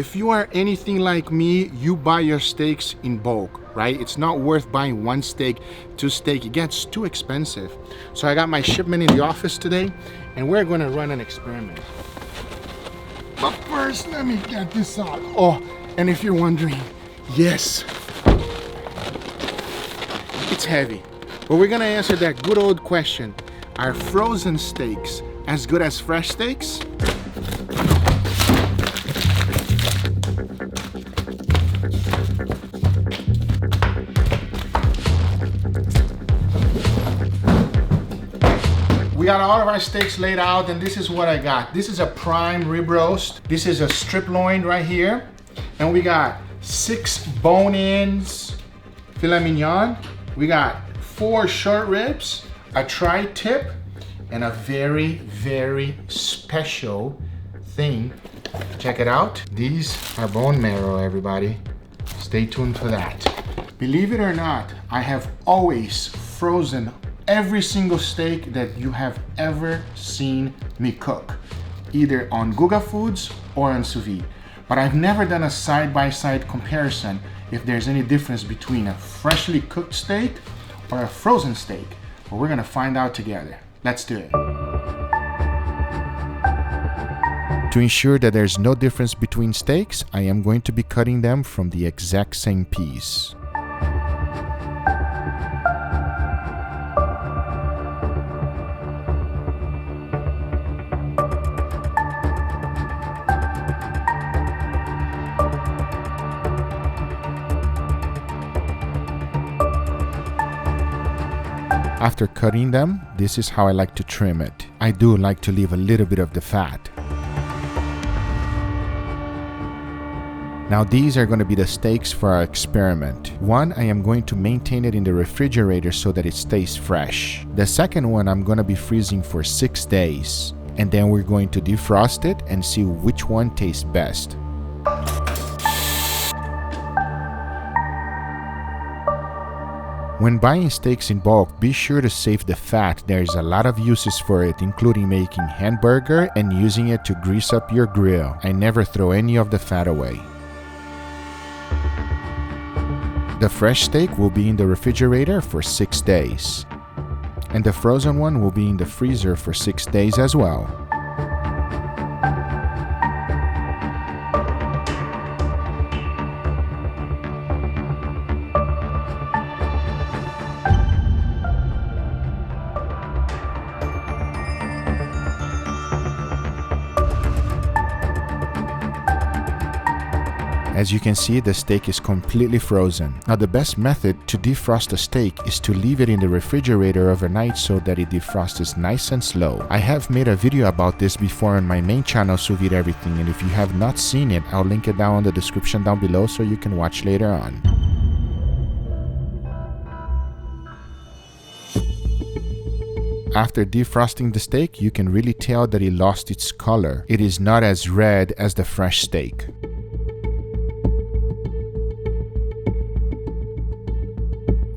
If you are anything like me, you buy your steaks in bulk, right? It's not worth buying one steak, two steak. It gets too expensive. So I got my shipment in the office today, and we're gonna run an experiment. But first, let me get this out. Oh, and if you're wondering, yes, it's heavy. But we're gonna answer that good old question. Are frozen steaks as good as fresh steaks? We got all of our steaks laid out, and this is what I got. This is a prime rib roast. This is a strip loin right here. And we got 6 bone-ins filet mignon. We got 4 short ribs, a tri-tip, and a very, very special thing. Check it out. These are bone marrow, everybody. Stay tuned for that. Believe it or not, I have always frozen every single steak that you have ever seen me cook, either on Guga Foods or on sous vide. But I've never done a side-by-side comparison if there's any difference between a freshly cooked steak or a frozen steak. But we're gonna find out together. Let's do it. To ensure that there's no difference between steaks, I am going to be cutting them from the exact same piece. After cutting them, this is how I like to trim it. I do like to leave a little bit of the fat. Now these are going to be the steaks for our experiment. One, I am going to maintain it in the refrigerator so that it stays fresh. The second one, I'm going to be freezing for 6 days. And then we're going to defrost it and see which one tastes best. When buying steaks in bulk, be sure to save the fat. There's a lot of uses for it, including making hamburger and using it to grease up your grill. I never throw any of the fat away. The fresh steak will be in the refrigerator for 6 days. And the frozen one will be in the freezer for 6 days as well. As you can see, the steak is completely frozen. Now the best method to defrost a steak is to leave it in the refrigerator overnight so that it defrosts nice and slow. I have made a video about this before on my main channel, Sous Vide Everything, and if you have not seen it, I'll link it down in the description down below so you can watch later on. After defrosting the steak, you can really tell that it lost its color. It is not as red as the fresh steak.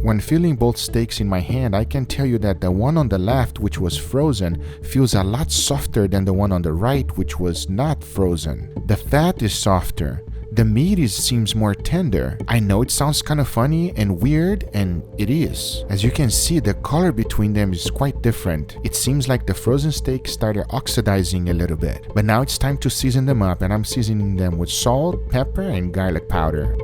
When feeling both steaks in my hand, I can tell you that the one on the left, which was frozen, feels a lot softer than the one on the right, which was not frozen. The fat is softer. The meat seems more tender. I know it sounds kind of funny and weird, and it is. As you can see, the color between them is quite different. It seems like the frozen steak started oxidizing a little bit. But now it's time to season them up, and I'm seasoning them with salt, pepper, and garlic powder.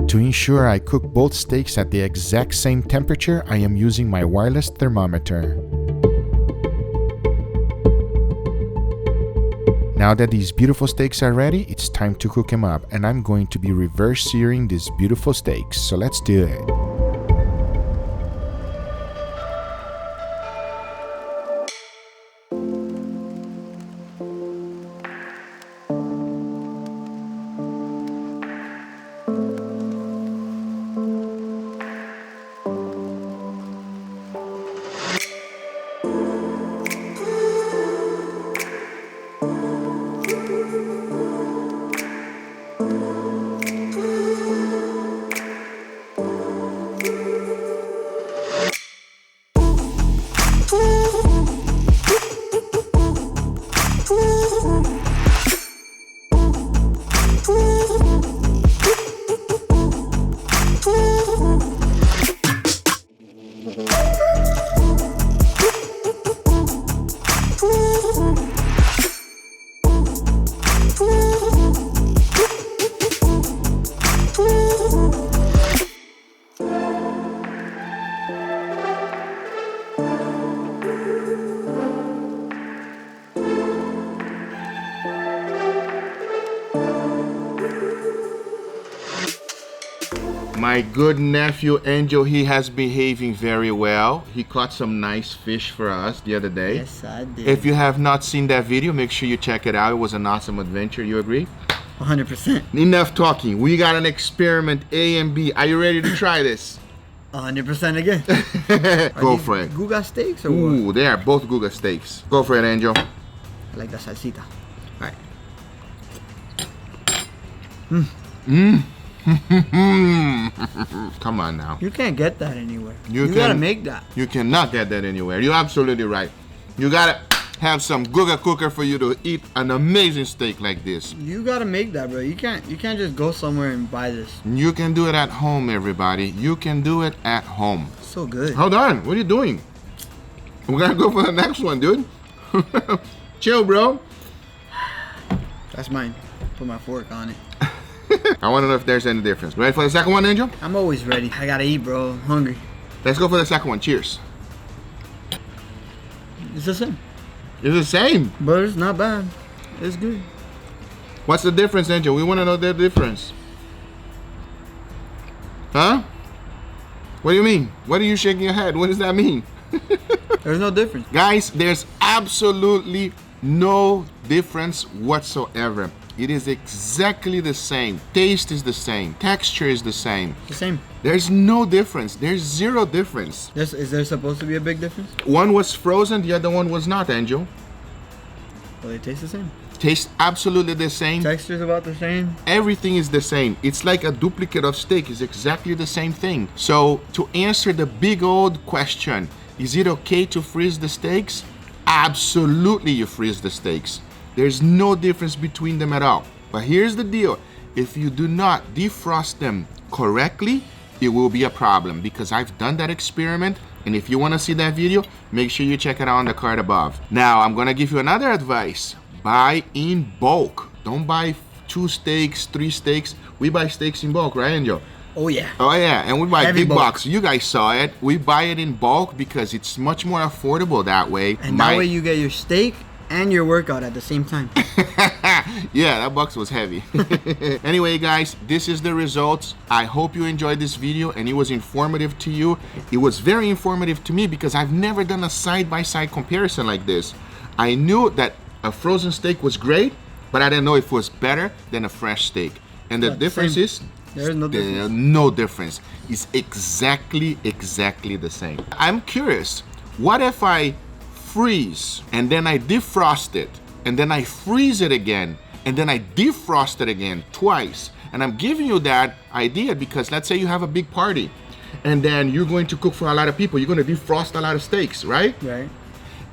To ensure I cook both steaks at the exact same temperature, I am using my wireless thermometer. Now that these beautiful steaks are ready, it's time to cook them up, and I'm going to be reverse searing these beautiful steaks, so let's do it. My good nephew Angel, he has behaving very well. He caught some nice fish for us the other day. Yes, I did. If you have not seen that video, make sure you check it out. It was an awesome adventure. You agree? 100%. Enough talking. We got an experiment A and B. Are you ready to try this? 100% again. Go for it. Guga steaks or Ooh, what? they are both Guga steaks. Go for it, Angel. I like the salsita. All right. Come on now. You can't get that anywhere. You gotta make that. You cannot get that anywhere. You're absolutely right. You gotta have some Guga cooker for you to eat an amazing steak like this. You gotta make that, bro. You can't just go somewhere and buy this. You can do it at home, everybody. You can do it at home. So good. Hold on. What are you doing? We're gonna go for the next one, dude. Chill, bro. That's mine. Put my fork on it. I want to know if there's any difference. Ready for the second one, Angel? I'm always ready. I gotta eat, bro. I'm hungry. Let's go for the second one. Cheers. It's the same. It's the same. But it's not bad. It's good. What's the difference, Angel? We want to know the difference. Huh? What do you mean? What are you shaking your head? What does that mean? There's no difference. Guys, there's absolutely no difference whatsoever. It is exactly the same. Taste is the same. Texture is the same. The same. There's no difference. There's zero difference. Is there supposed to be a big difference? One was frozen, the other one was not, Angel. Well, they taste the same. Tastes absolutely the same. Texture's about the same. Everything is the same. It's like a duplicate of steak. It's exactly the same thing. So to answer the big old question, is it okay to freeze the steaks? Absolutely, you freeze the steaks. There's no difference between them at all. But here's the deal. If you do not defrost them correctly, it will be a problem, because I've done that experiment. And if you want to see that video, make sure you check it out on the card above. Now, I'm going to give you another advice. Buy in bulk. Don't buy 2 steaks, 3 steaks. We buy steaks in bulk, right, Angel? Oh yeah. Oh yeah, and we buy Heavy big bulk. box. You guys saw it. We buy it in bulk because it's much more affordable that way. And that way you get your steak and your workout at the same time. Yeah, that box was heavy. Anyway, guys, this is the results. I hope you enjoyed this video and it was informative to you. It was very informative to me because I've never done a side-by-side comparison like this. I knew that a frozen steak was great, but I didn't know if it was better than a fresh steak. And the difference is, there is no difference. there's no difference. It's exactly the same. I'm curious, what if I freeze and then I defrost it and then I freeze it again and then I defrost it again twice? And I'm giving you that idea because let's say you have a big party and then you're going to cook for a lot of people. You're going to defrost a lot of steaks, right? Right.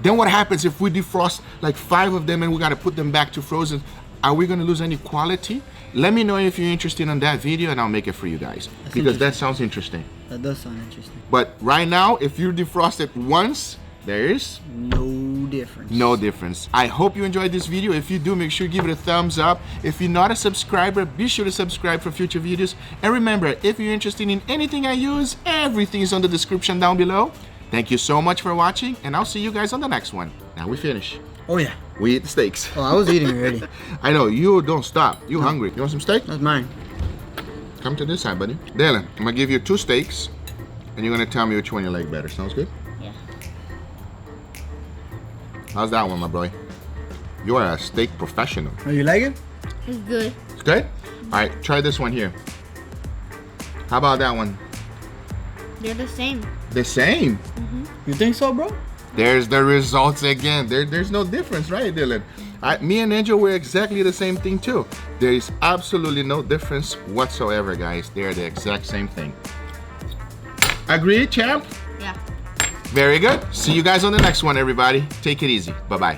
Then what happens if we defrost like 5 of them and we got to put them back to frozen? Are we going to lose any quality? Let me know if you're interested in that video and I'll make it for you guys. Because that sounds interesting. That does sound interesting. But right now, if you defrost it once, there is no difference. No difference. I hope you enjoyed this video. If you do, make sure you give it a thumbs up. If you're not a subscriber, be sure to subscribe for future videos. And remember, if you're interested in anything I use, everything is on the description down below. Thank you so much for watching, and I'll see you guys on the next one. Now we finish. Oh yeah. We eat the steaks. Oh, I was eating already. I know, you don't stop. You hungry. You want some steak? That's mine. Come to this side, buddy. Dylan, I'm gonna give you 2 steaks, and you're gonna tell me which one you like better. Sounds good? Yeah. How's that one, my boy? You are a steak professional. Oh, you like it? It's good. It's good? All right, try this one here. How about that one? They're the same. The same? You think so, bro? There's the results again. There's no difference, right, Dylan? Me and Angel were exactly the same thing too. There is absolutely no difference whatsoever, guys. They're the exact same thing. Agreed, champ? Yeah. Very good. See you guys on the next one, everybody. Take it easy. Bye-bye.